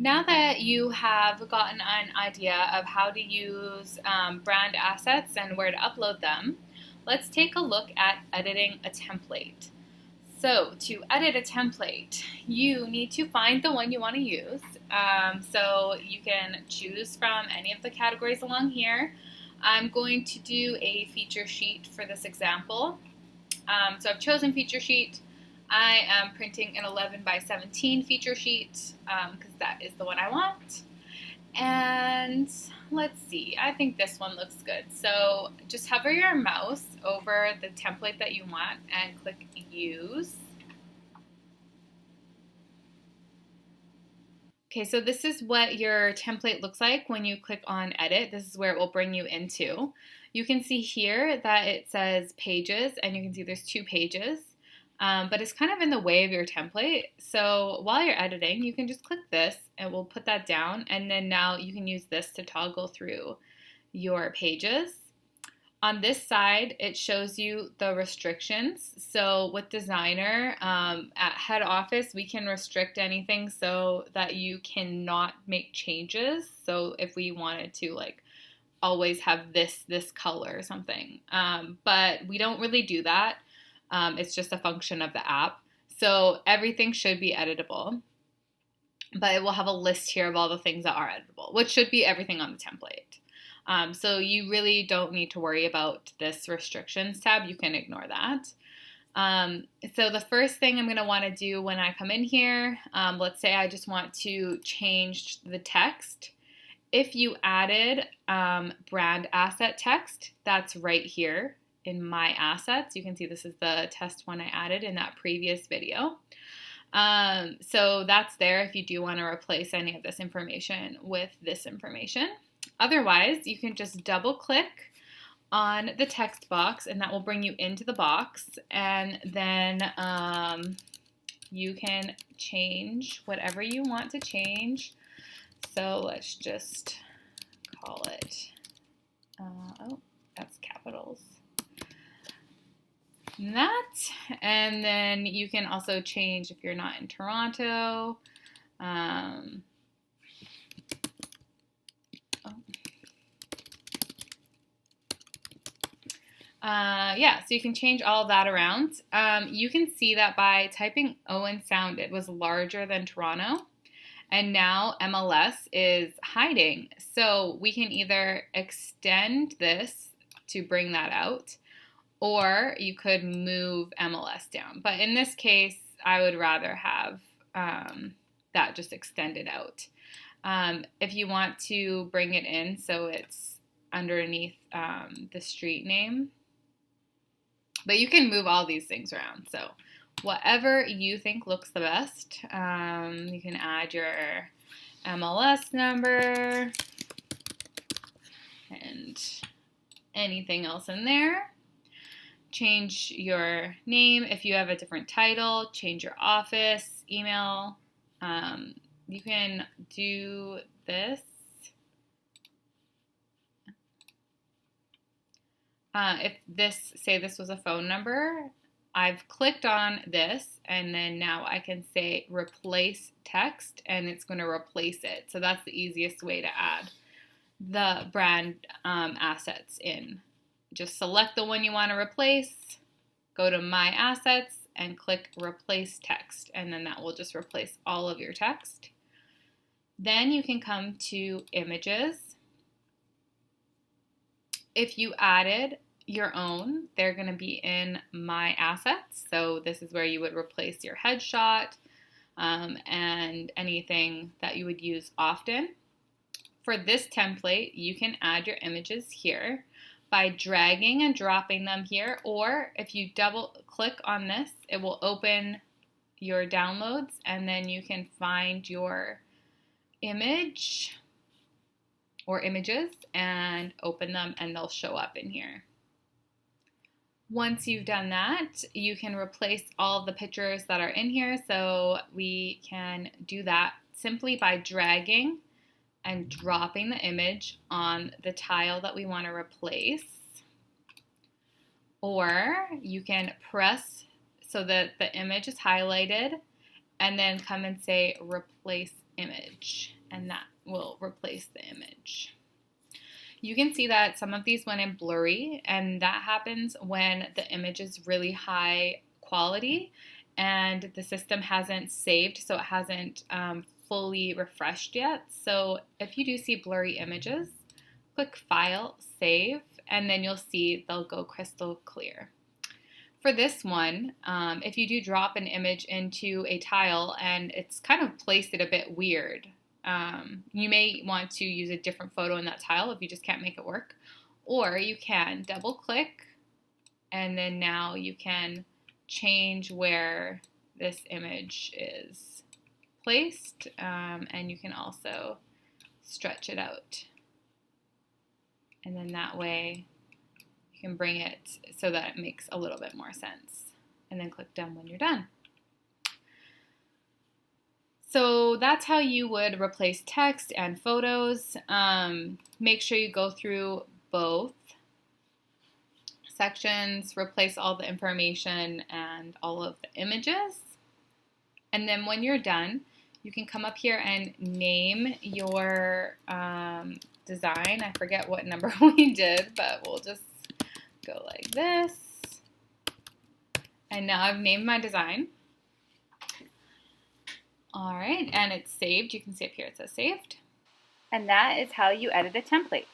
Now that you have gotten an idea of how to use brand assets and where to upload them, let's take a look at editing a template. So to edit a template, you need to find the one you want to use. So you can choose from any of the categories along here. I'm going to do a feature sheet for this example. So I've chosen feature sheet. I am printing an 11 by 17 feature sheet because that is the one I want. And let's see, I think this one looks good. So just hover your mouse over the template that you want and click Use. Okay, so this is what your template looks like when you click on Edit. This is where it will bring you into. You can see here that it says Pages, and you can see there's 2 pages. But it's kind of in the way of your template. So while you're editing, you can just click this and we'll put that down. And then now you can use this to toggle through your pages. On this side, it shows you the restrictions. So with Designer, at head office, we can restrict anything so that you cannot make changes. So if we wanted to like always have this color or something, but we don't really do that. It's just a function of the app. So everything should be editable, but it will have a list here of all the things that are editable, which should be everything on the template. So you really don't need to worry about this restrictions tab. You can ignore that. So the first thing I'm going to want to do when I come in here, let's say I just want to change the text. If you added brand asset text, that's right here in my assets. You can see this is the test one I added in that previous video. So that's there if you do want to replace any of this information with this information. Otherwise, you can just double click on the text box and that will bring you into the box, and then you can change whatever you want to change. So let's just call it, oh, that's capitals. That, and then you can also change if you're not in Toronto. Yeah, so you can change all of that around. You can see that by typing Owen Sound, it was larger than Toronto, and now MLS is hiding. So we can either extend this to bring that out, or you could move MLS down. But in this case, I would rather have that just extended out. If you want to bring it in so it's underneath the street name, but you can move all these things around. So whatever you think looks the best. You can add your MLS number and anything else in there. Change your name if you have a different title. Change your office, email. You can do this. If this, say this was a phone number, I've clicked on this and then now I can say replace text and it's going to replace it. So that's the easiest way to add the brand assets in. Just select the one you want to replace, go to My Assets and click Replace Text, and then that will just replace all of your text. Then you can come to Images. If you added your own, they're going to be in My Assets. So this is where you would replace your headshot and anything that you would use often. For this template, you can add your images here by dragging and dropping them here, or if you double click on this, it will open your downloads and then you can find your image or images and open them and they'll show up in here. Once you've done that, you can replace all of the pictures that are in here. So we can do that simply by dragging and dropping the image on the tile that we want to replace. Or you can press so that the image is highlighted and then come and say replace image, and that will replace the image. You can see that some of these went in blurry, and that happens when the image is really high quality and the system hasn't saved, so it hasn't fully refreshed yet. So if you do see blurry images, click File, Save, and then you'll see they'll go crystal clear. For this one, if you do drop an image into a tile and it's kind of placed it a bit weird, you may want to use a different photo in that tile if you just can't make it work. Or you can double click, and then now you can change where this image is placed, and you can also stretch it out. And then that way you can bring it so that it makes a little bit more sense. And then click Done when you're done. So that's how you would replace text and photos. Make sure you go through both sections, replace all the information and all of the images. And then when you're done, you can come up here and name your design. I forget what number we did, but we'll just go like this. And now I've named my design. All right, and it's saved. You can see up here it says saved. And that is how you edit a template.